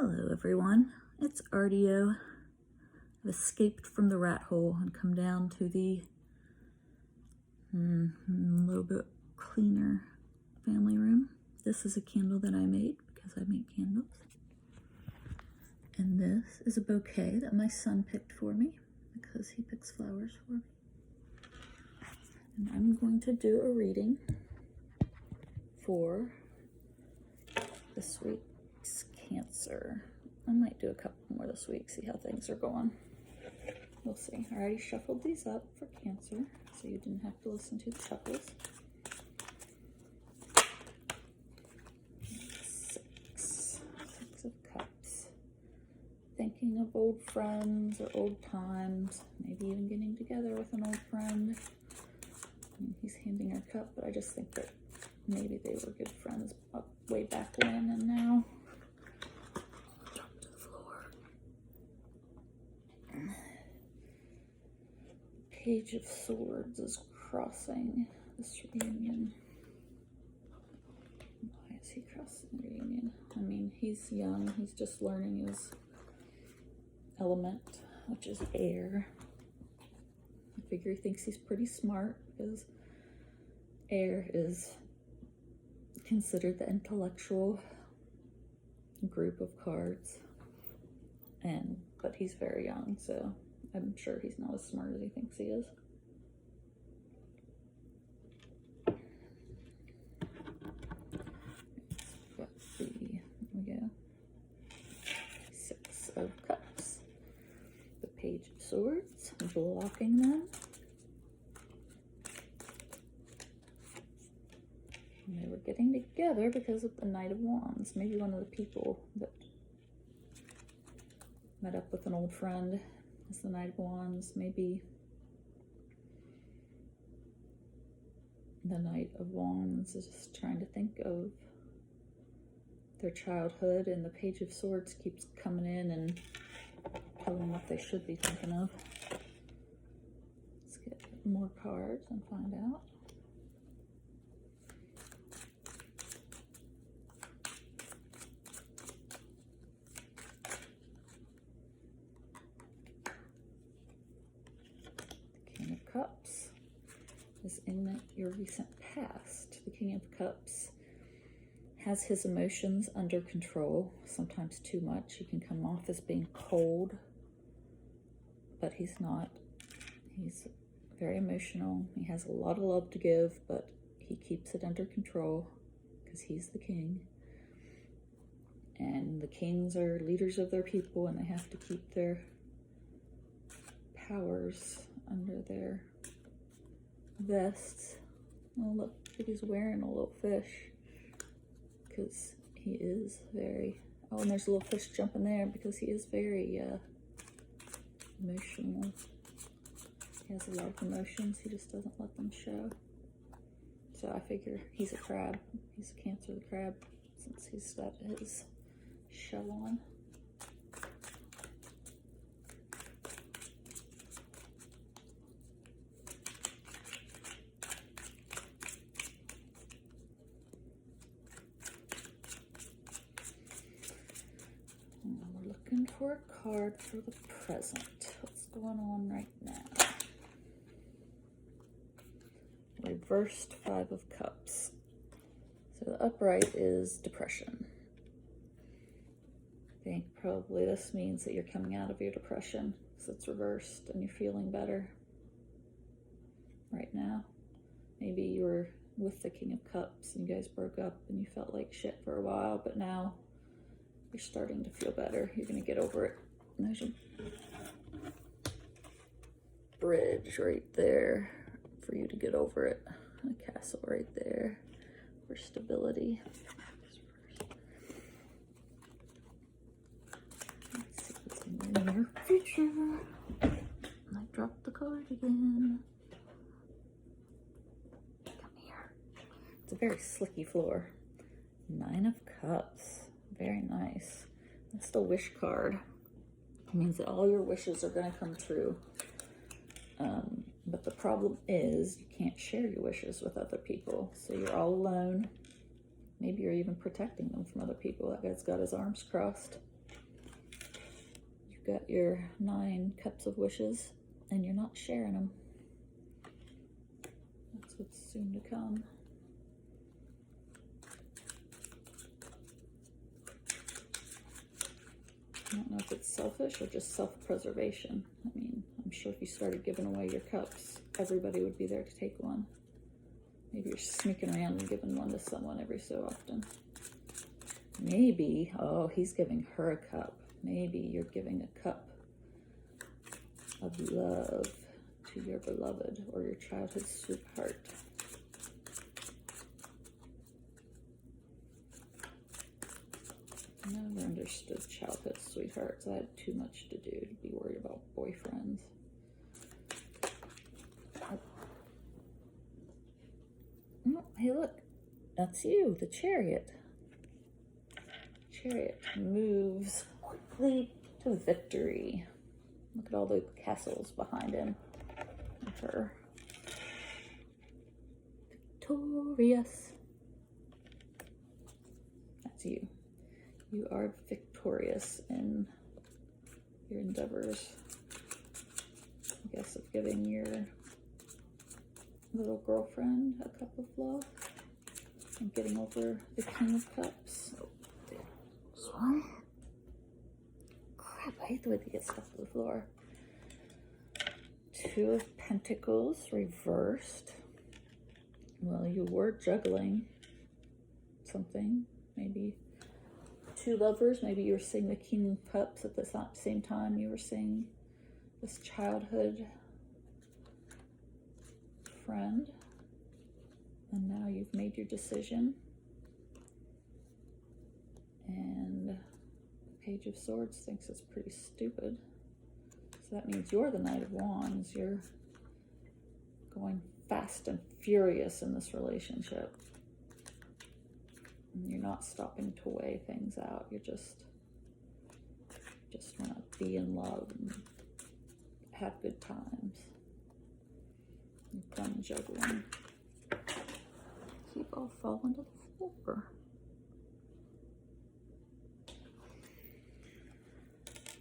Hello everyone, it's Ardeo. I've escaped from the rat hole and come down to the little bit cleaner family room. This is a candle that I made because I make candles. And this is a bouquet that my son picked for me because he picks flowers for me. And I'm going to do a reading for this week's Cancer. I might do a couple more this week, see how things are going. We'll see. I already shuffled these up for Cancer, so you didn't have to listen to the shuffles. 6 of Cups. Thinking of old friends or old times, maybe even getting together with an old friend. And he's handing her a cup, but I just think that maybe they were good friends way back when, and now drop to the floor. Page of Swords is crossing this reunion. Why is he crossing the reunion? I mean, he's young. He's just learning his element, which is air. I figure he thinks he's pretty smart because air is considered the intellectual group of cards, but he's very young, so I'm sure he's not as smart as he thinks he is. Got here we go, 6 of Cups, the Page of Swords, blocking them. And they were getting together because of the Knight of Wands. Maybe one of the people that met up with an old friend is the Knight of Wands. Maybe the Knight of Wands is just trying to think of their childhood, and the Page of Swords keeps coming in and telling them what they should be thinking of. Let's get more cards and find out. Cups is in your recent past. The King of Cups has his emotions under control, sometimes too much. He can come off as being cold, but he's not. He's very emotional. He has a lot of love to give, but he keeps it under control because he's the king. And the kings are leaders of their people, and they have to keep their powers under their vests. Oh, look, he's wearing a little fish because he is very, oh, and there's a little fish jumping there because he is very emotional. He has a lot of emotions, he just doesn't let them show. So I figure he's a crab. He's a Cancer the crab since he's got his shell on. Looking for a card for the present. What's going on right now? Reversed 5 of Cups. So the upright is depression. I think probably this means that you're coming out of your depression because it's reversed and you're feeling better right now. Maybe you were with the King of Cups and you guys broke up and you felt like shit for a while, but now you're starting to feel better. You're going to get over it. And there's a bridge right there for you to get over it. A castle right there for stability. Let's see what's in the near future. I dropped the card again. Come here. It's a very slicky floor. 9 of Cups. Very nice. That's the wish card. It means that all your wishes are going to come true. But the problem is you can't share your wishes with other people. So you're all alone. Maybe you're even protecting them from other people. That guy's got his arms crossed. You've got your 9 cups of wishes, and you're not sharing them. That's what's soon to come. I don't know if it's selfish or just self-preservation. I mean, I'm sure if you started giving away your cups, everybody would be there to take one. Maybe you're sneaking around and giving one to someone every so often. Maybe, oh, he's giving her a cup. Maybe you're giving a cup of love to your beloved or your childhood sweetheart. I never understood childhood sweethearts. I had too much to do to be worried about boyfriends. Oh, hey, look, that's you, the Chariot. Chariot moves quickly to victory. Look at all the castles behind him. And her. Victorious. That's you. You are victorious in your endeavors, I guess, of giving your little girlfriend a cup of love and getting over the King of Cups. Oh, this one. Crap, I hate the way they get stuff to the floor. 2 of Pentacles reversed. Well, you were juggling something, maybe 2 lovers. Maybe you were seeing the King of Cups at the same time you were seeing this childhood friend, and now you've made your decision. And Page of Swords thinks it's pretty stupid, so that means you're the Knight of Wands. You're going fast and furious in this relationship. And you're not stopping to weigh things out. You're just want to be in love and have good times. You've done juggling. Keep all falling to the floor.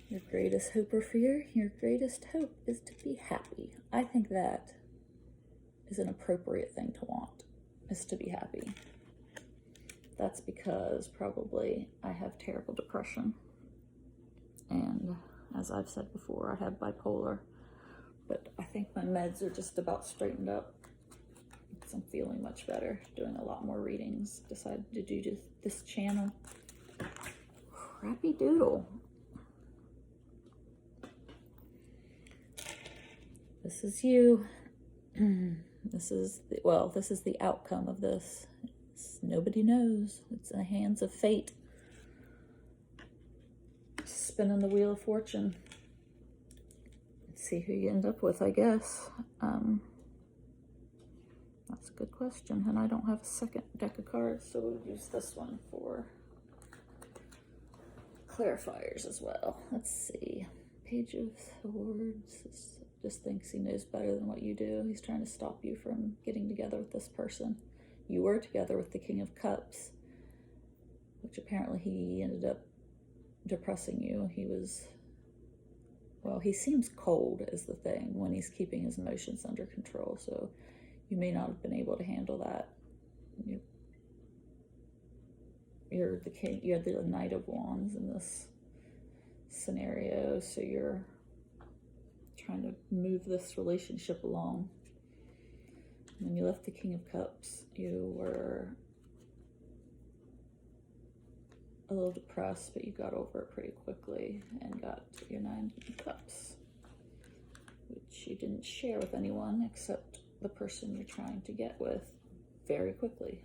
Your greatest hope or fear? Your greatest hope is to be happy. I think that is an appropriate thing to want, is to be happy. That's because probably I have terrible depression. And as I've said before, I have bipolar. But I think my meds are just about straightened up. Because I'm feeling much better, doing a lot more readings. Decided to do this channel. Crappy doodle. This is you. This is the outcome of this. Nobody knows. It's in the hands of fate. Spinning the Wheel of Fortune. Let's see who you end up with, I guess. That's a good question. And I don't have a second deck of cards, so we'll use this one for clarifiers as well. Let's see. Page of Swords just thinks he knows better than what you do. He's trying to stop you from getting together with this person. You were together with the King of Cups, which apparently he ended up depressing you. He seems cold is the thing when he's keeping his emotions under control, so you may not have been able to handle that. You're the king, you're the Knight of Wands in this scenario, so you're trying to move this relationship along. When you left the King of Cups, you were a little depressed, but you got over it pretty quickly and got your 9 of Cups, which you didn't share with anyone except the person you're trying to get with very quickly.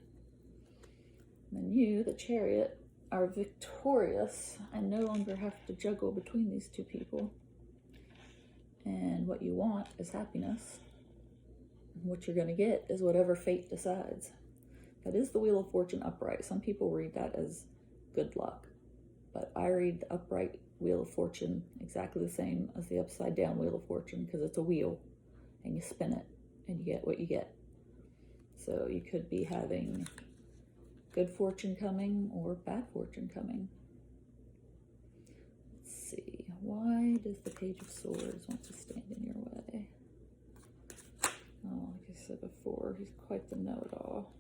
And then you, the Chariot, are victorious and no longer have to juggle between these 2 people. And what you want is happiness. What you're going to get is whatever fate decides. That is the Wheel of Fortune upright. Some people read that as good luck, but I read the upright Wheel of Fortune exactly the same as the upside down Wheel of Fortune, because it's a wheel and you spin it and you get what you get. So you could be having good fortune coming or bad fortune coming. Let's see, why Why does the Page of Swords want to stand in your way? Oh, like I said before, he's quite the know-it-all.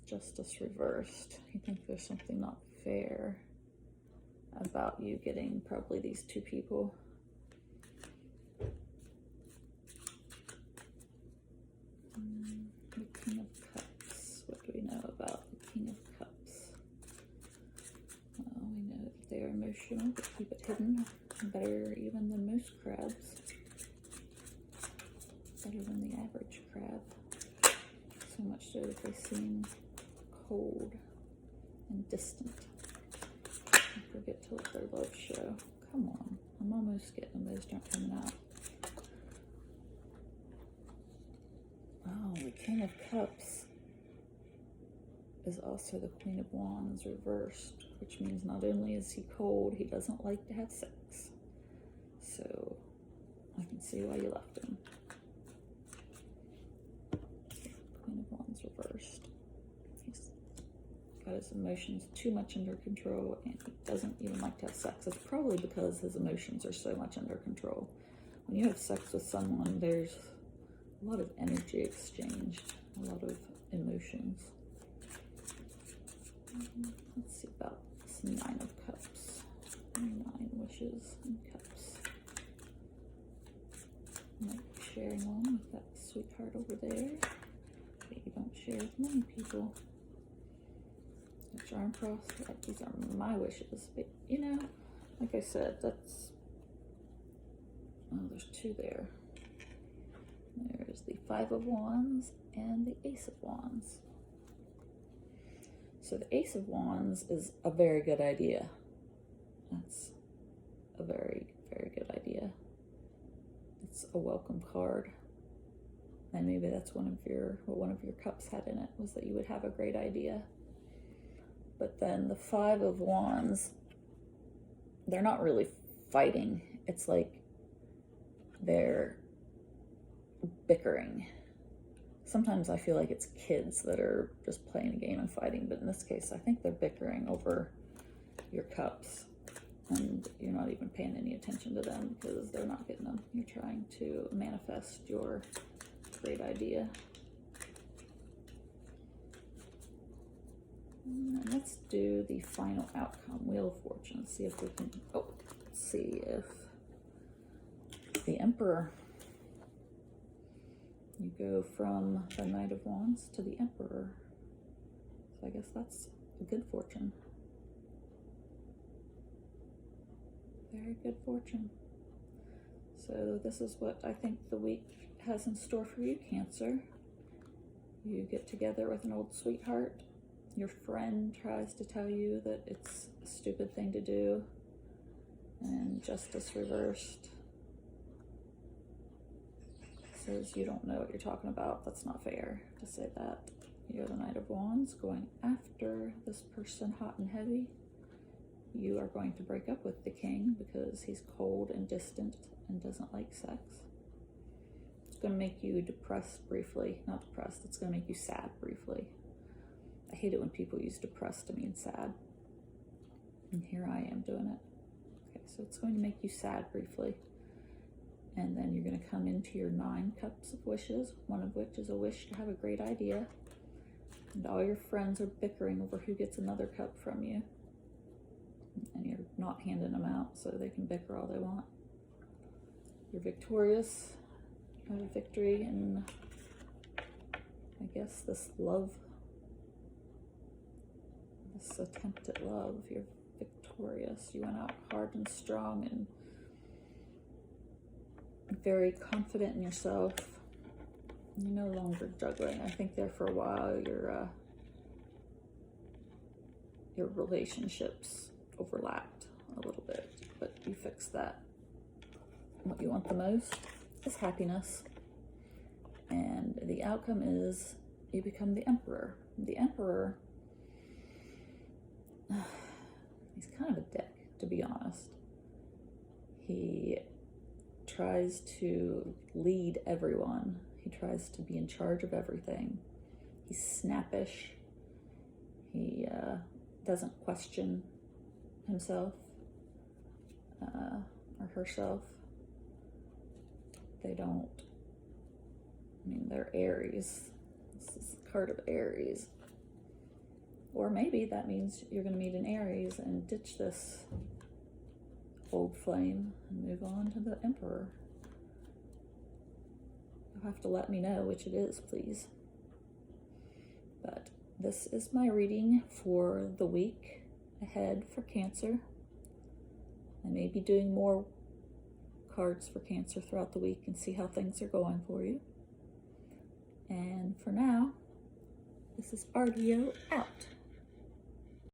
Justice reversed. You think there's something not fair about you getting probably these two people. The King of Cups. What do we know about the King of Cups? Well, we know that they are emotional, but keep it hidden. Better even than most crabs. Better than the average crab. So much so that they seem cold and distant. I forget to let their love show. Come on, I'm almost getting them. Those aren't coming out. Oh, the King of Cups is also the Queen of Wands reversed, which means not only is he cold, he doesn't like to have sex. So I can see why you left him. Queen of Wands reversed. He's got his emotions too much under control, and he doesn't even like to have sex. It's probably because his emotions are so much under control. When you have sex with someone, there's a lot of energy exchanged, a lot of emotions. Let's see about this Nine of Cups. 9 wishes and cups. Might be sharing one with that sweetheart over there. But you don't share with many people. A charm cross. Right, these are my wishes. But you know, like I said, that's. Oh, there's two there. There's the Five of Wands and the Ace of Wands. So the Ace of Wands is a very good idea. That's a very, very good idea. It's a welcome card. And maybe that's what one of your cups had in it, was that you would have a great idea. But then the Five of Wands, they're not really fighting. It's like they're bickering. Sometimes I feel like it's kids that are just playing a game and fighting, but in this case, I think they're bickering over your cups, and you're not even paying any attention to them because they're not getting them. You're trying to manifest your great idea. And let's do the final outcome, Wheel of Fortune. See if we can, see if the Emperor. You go from the Knight of Wands to the Emperor. So I guess that's a good fortune. Very good fortune. So this is what I think the week has in store for you, Cancer. You get together with an old sweetheart. Your friend tries to tell you that it's a stupid thing to do. And justice reversed. Says you don't know what you're talking about. That's not fair to say that. You're the Knight of Wands going after this person hot and heavy. You are going to break up with the King because he's cold and distant and doesn't like sex. It's going to make you depressed briefly. Not depressed, it's going to make you sad briefly. I hate it when people use depressed to mean sad. And here I am doing it. Okay, so it's going to make you sad briefly. And then you're going to come into your 9 cups of wishes, one of which is a wish to have a great idea. And all your friends are bickering over who gets another cup from you. And you're not handing them out so they can bicker all they want. You're victorious. You have a victory in, I guess, this love. This attempt at love. You're victorious. You went out hard and strong and very confident in yourself. You're no longer juggling. I think there for a while your relationships overlapped a little bit, but you fixed that. What you want the most is happiness, and the outcome is you become the Emperor. The Emperor, he's kind of a dick, to be honest. He tries to lead everyone. He tries to be in charge of everything. He's snappish. He doesn't question himself. or herself. They don't, I mean, they're Aries. This is the card of Aries. Or maybe that means you're going to meet an Aries and ditch this old flame and move on to the Emperor. You'll have to let me know which it is, please. But this is my reading for the week ahead for Cancer. I may be doing more cards for Cancer throughout the week and see how things are going for you. And for now, this is Ardeo out.